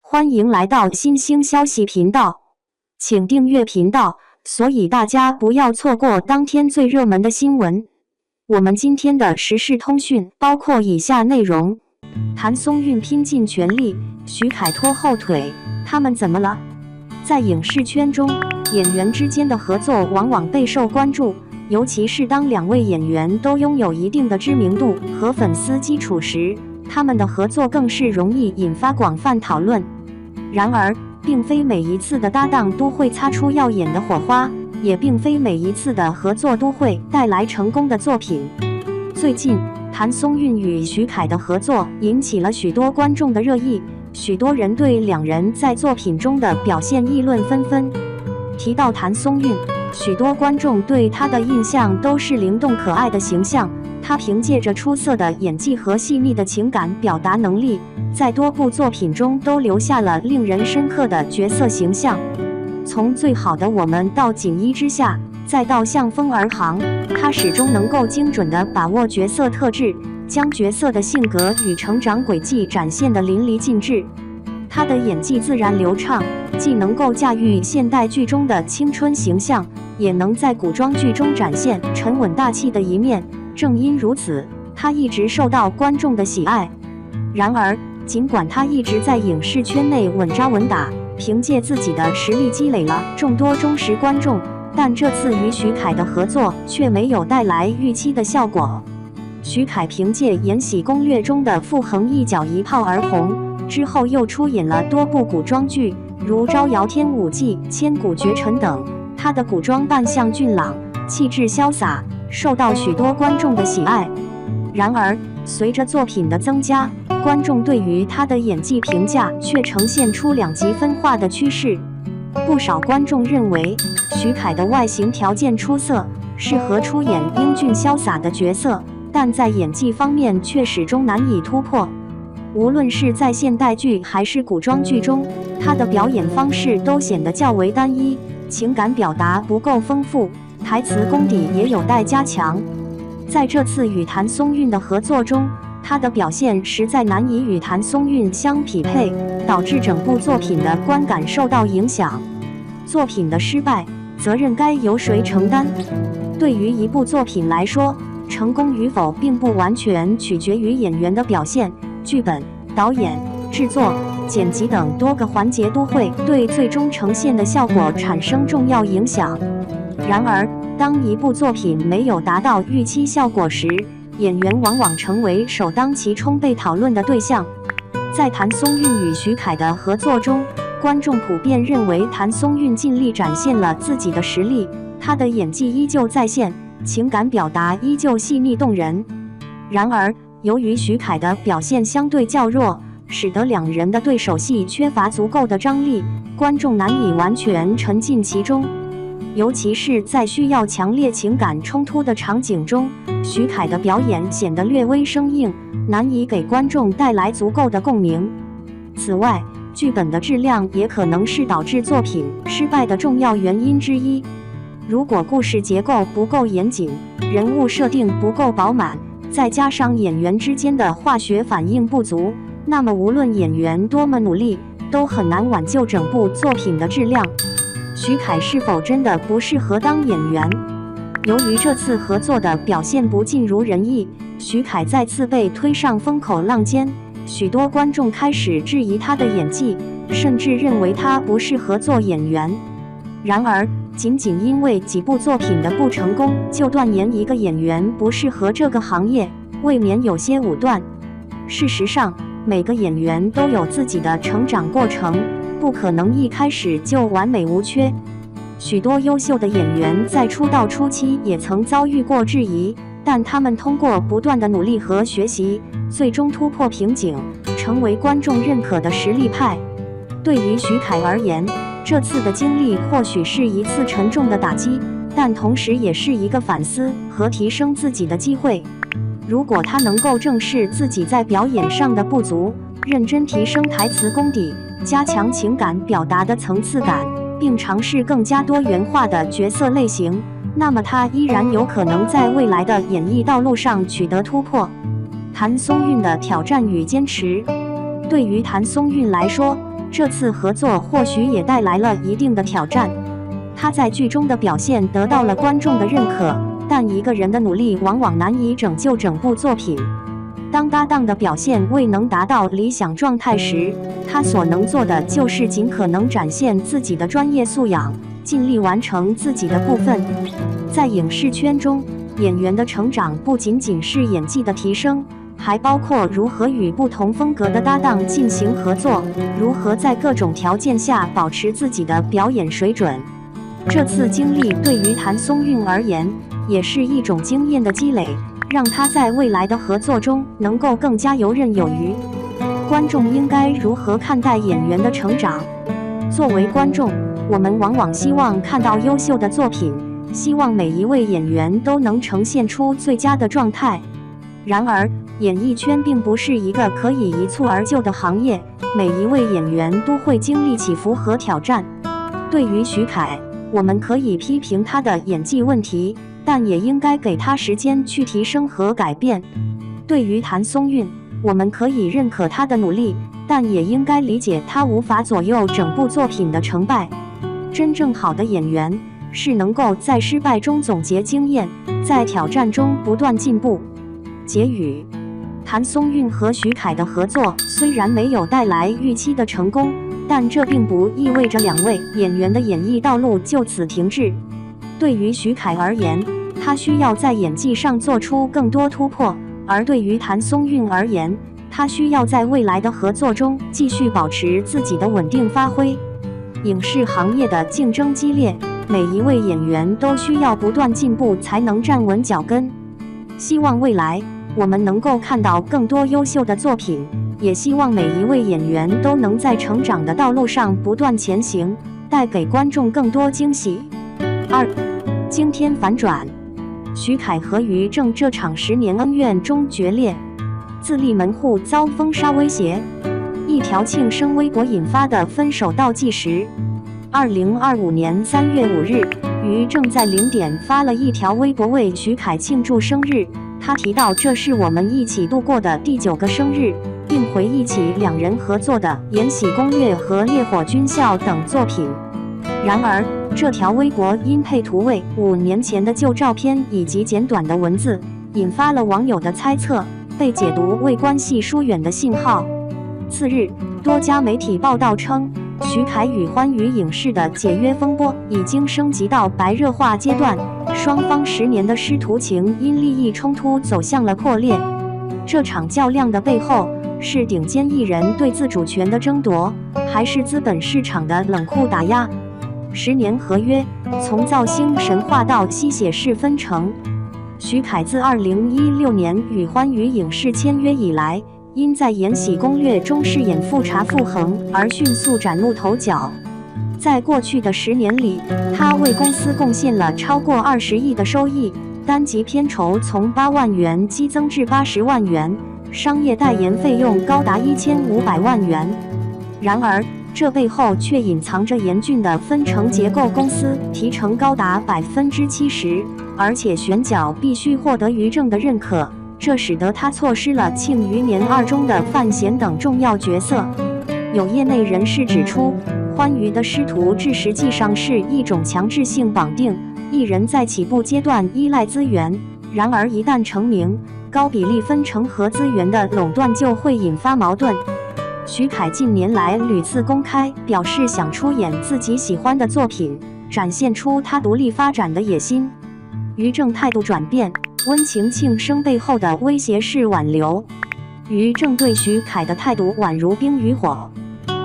欢迎来到新兴消息频道，请订阅频道，所以大家不要错过当天最热门的新闻。我们今天的时事通讯包括以下内容：谭松韵拼尽全力，徐凯拖后腿，他们怎么了？在影视圈中，演员之间的合作往往备受关注，尤其是当两位演员都拥有一定的知名度和粉丝基础时，他们的合作更是容易引发广泛讨论。然而，并非每一次的搭档都会擦出耀眼的火花，也并非每一次的合作都会带来成功的作品。最近，谭松韵与徐凯的合作引起了许多观众的热议，许多人对两人在作品中的表现议论纷纷。提到谭松韵，许多观众对她的印象都是灵动可爱的形象。她凭借着出色的演技和细腻的情感表达能力，在多部作品中都留下了令人深刻的角色形象。从《最好的我们》到《锦衣之下》，再到《向风而航》，她始终能够精准地把握角色特质，将角色的性格与成长轨迹展现得淋漓尽致。她的演技自然流畅，既能够驾驭现代剧中的青春形象，也能在古装剧中展现沉稳大气的一面。正因如此，她一直受到观众的喜爱。然而，尽管她一直在影视圈内稳扎稳打，凭借自己的实力积累了众多忠实观众，但这次与徐凯的合作却没有带来预期的效果。徐凯凭借《延禧攻略》中的傅恒一角一炮而红，之后又出演了多部古装剧，如《招摇天舞记》《千古绝尘》等。他的古装扮相俊朗，气质潇洒，受到许多观众的喜爱。然而，随着作品的增加，观众对于他的演技评价却呈现出两极分化的趋势。不少观众认为，徐凯的外形条件出色，适合出演英俊潇洒的角色，但在演技方面却始终难以突破。无论是在现代剧还是古装剧中，他的表演方式都显得较为单一，情感表达不够丰富，台词功底也有待加强。在这次与谭松韵的合作中，他的表现实在难以与谭松韵相匹配，导致整部作品的观感受到影响。作品的失败，责任该由谁承担？对于一部作品来说，成功与否并不完全取决于演员的表现，剧本、导演、制作、剪辑等多个环节都会对最终呈现的效果产生重要影响。然而，当一部作品没有达到预期效果时，演员往往成为首当其冲被讨论的对象。在谭松韵与徐凯的合作中，观众普遍认为谭松韵尽力展现了自己的实力，她的演技依旧在线，情感表达依旧细腻动人。然而，由于徐凯的表现相对较弱，使得两人的对手戏缺乏足够的张力，观众难以完全沉浸其中。尤其是在需要强烈情感冲突的场景中，徐凯的表演显得略微生硬，难以给观众带来足够的共鸣。此外，剧本的质量也可能是导致作品失败的重要原因之一。如果故事结构不够严谨，人物设定不够饱满，再加上演员之间的化学反应不足，那么无论演员多么努力，都很难挽救整部作品的质量。徐凯是否真的不适合当演员？由于这次合作的表现不尽如人意，徐凯再次被推上风口浪尖，许多观众开始质疑他的演技，甚至认为他不适合做演员。然而，仅仅因为几部作品的不成功，就断言一个演员不适合这个行业，未免有些武断。事实上，每个演员都有自己的成长过程，不可能一开始就完美无缺。许多优秀的演员在出道初期也曾遭遇过质疑，但他们通过不断的努力和学习，最终突破瓶颈，成为观众认可的实力派。对于徐凯而言，这次的经历或许是一次沉重的打击，但同时也是一个反思和提升自己的机会。如果他能够正视自己在表演上的不足，认真提升台词功底，加强情感表达的层次感，并尝试更加多元化的角色类型，那么他依然有可能在未来的演艺道路上取得突破。谭松韵的挑战与坚持。对于谭松韵来说，这次合作或许也带来了一定的挑战。他在剧中的表现得到了观众的认可，但一个人的努力往往难以拯救整部作品。当搭档的表现未能达到理想状态时，他所能做的就是尽可能展现自己的专业素养，尽力完成自己的部分。在影视圈中，演员的成长不仅仅是演技的提升，还包括如何与不同风格的搭档进行合作，如何在各种条件下保持自己的表演水准。这次经历对于谭松韵而言，也是一种经验的积累，让他在未来的合作中能够更加游刃有余。观众应该如何看待演员的成长？作为观众，我们往往希望看到优秀的作品，希望每一位演员都能呈现出最佳的状态。然而，演艺圈并不是一个可以一蹴而就的行业，每一位演员都会经历起伏和挑战。对于徐凯，我们可以批评他的演技问题，但也应该给他时间去提升和改变。对于谭松韵，我们可以认可他的努力，但也应该理解他无法左右整部作品的成败。真正好的演员是能够在失败中总结经验，在挑战中不断进步。结语：谭松韵和徐凯的合作虽然没有带来预期的成功，但这并不意味着两位演员的演艺道路就此停滞。对于徐凯而言，他需要在演技上做出更多突破，而对于谭松韵而言，他需要在未来的合作中继续保持自己的稳定发挥。影视行业的竞争激烈，每一位演员都需要不断进步才能站稳脚跟。希望未来我们能够看到更多优秀的作品，也希望每一位演员都能在成长的道路上不断前行，带给观众更多惊喜。2. 惊天反转，徐凯和于正这场10年恩怨中决裂，自立门户遭封杀威胁，一条庆生微博引发的分手倒计时。2025年3月5日，于正在0点发了一条微博为徐凯庆祝生日，他提到这是我们一起度过的第9个生日，并回忆起两人合作的《延禧攻略》和《烈火军校》等作品。然而，这条微博因配图为5年前的旧照片以及简短的文字，引发了网友的猜测，被解读为关系疏远的信号。次日，多家媒体报道称，徐凯与欢娱影视的解约风波已经升级到白热化阶段，双方10年的师徒情因利益冲突走向了破裂。这场较量的背后，是顶尖艺人对自主权的争夺，还是资本市场的冷酷打压？10年合约，从造星神话到吸血式分成。徐凯自2016年与欢娱影视签约以来，因在《延禧攻略》中饰演富察傅恒而迅速崭露头角。在过去的10年里，他为公司贡献了超过20亿的收益，单集片酬从8万元激增至80万元，商业代言费用高达1500万元。然而，这背后却隐藏着严峻的分成结构，公司提成高达70%，而且选角必须获得于正的认可，这使得他错失了《庆余年2》中的范闲等重要角色。有业内人士指出，欢娱的师徒制实际上是一种强制性绑定，艺人在起步阶段依赖资源，然而一旦成名，高比例分成和资源的垄断就会引发矛盾。徐凯近年来屡次公开表示想出演自己喜欢的作品，展现出他独立发展的野心。于正态度转变，温情庆生背后的威胁是挽留。于正对徐凯的态度宛如冰与火。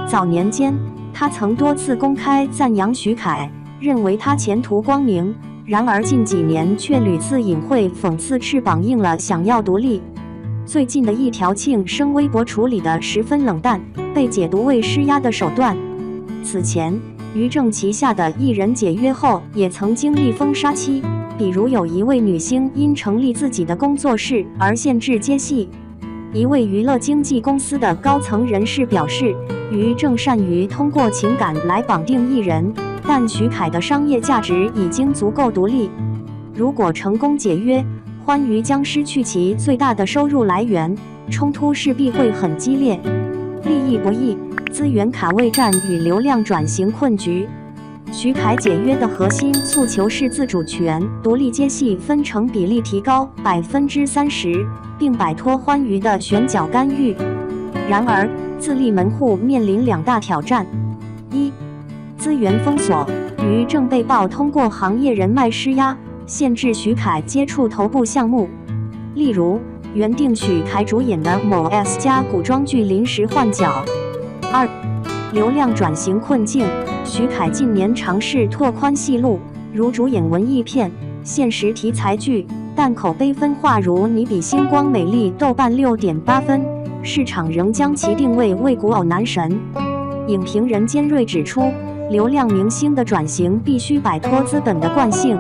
早年间，他曾多次公开赞扬徐凯，认为他前途光明。然而近几年却屡次隐晦讽刺翅膀硬了，想要独立。最近的一条庆生微博处理得十分冷淡，被解读为施压的手段。此前，于正旗下的艺人解约后也曾经历封杀期，比如有一位女星因成立自己的工作室而限制接戏。一位娱乐经纪公司的高层人士表示，于正善于通过情感来绑定艺人，但徐凯的商业价值已经足够独立。如果成功解约，欢娱将失去其最大的收入来源，冲突势必会很激烈。利益博弈，资源卡位战与流量转型困局。徐凯解约的核心诉求是自主权、独立接戏分成比例提高30%，并摆脱欢娱的选角干预。然而，自立门户面临2大挑战：一、资源封锁。于正被曝通过行业人脉施压，限制徐凯接触头部项目，例如原定许凯主演的某 S 家古装剧临时换角。2、流量转型困境。徐凯近年尝试拓宽戏路，如主演文艺片、现实题材剧，但口碑分化如《你比星光美丽》豆瓣6.8分，市场仍将其定位为古偶男神。影评人尖锐指出，流量明星的转型必须摆脱资本的惯性。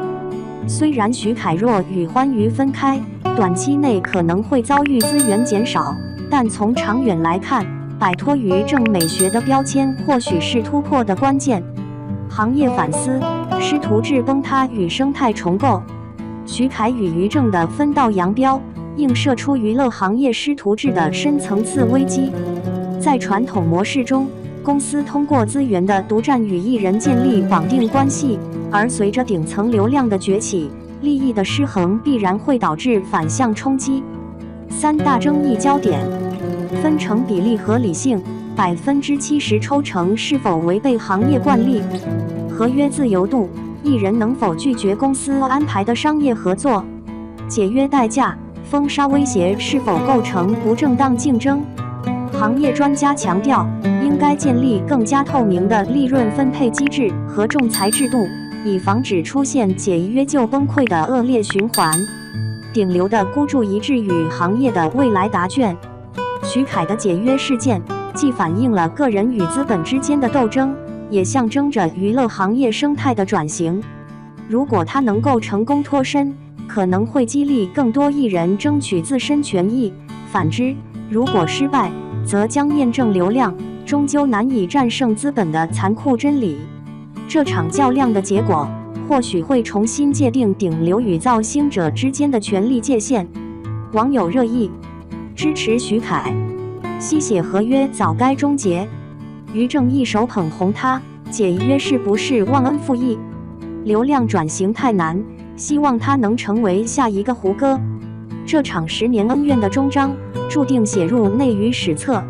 虽然徐凯若与欢娱分开，短期内可能会遭遇资源减少，但从长远来看，摆脱于正美学的标签或许是突破的关键。行业反思：师徒制崩塌与生态重构。徐凯与于正的分道扬镳，映射出娱乐行业师徒制的深层次危机。在传统模式中，公司通过资源的独占与艺人建立绑定关系，而随着顶层流量的崛起，利益的失衡必然会导致反向冲击。3大争议焦点：分成比例合理性，70%抽成是否违背行业惯例？合约自由度，艺人能否拒绝公司安排的商业合作？解约代价，封杀威胁是否构成不正当竞争？行业专家强调，应该建立更加透明的利润分配机制和仲裁制度，以防止出现解约就崩溃的恶劣循环。顶流的孤注一掷与行业的未来答卷。徐凯的解约事件，既反映了个人与资本之间的斗争，也象征着娱乐行业生态的转型。如果他能够成功脱身，可能会激励更多艺人争取自身权益；反之，如果失败，则将验证流量终究难以战胜资本的残酷真理。这场较量的结果，或许会重新界定顶流与造星者之间的权力界限。网友热议：支持徐凯，吸血合约早该终结。于正一手捧红他，解约是不是忘恩负义？流量转型太难，希望他能成为下一个胡歌。这场10年恩怨的终章，注定写入内娱史册。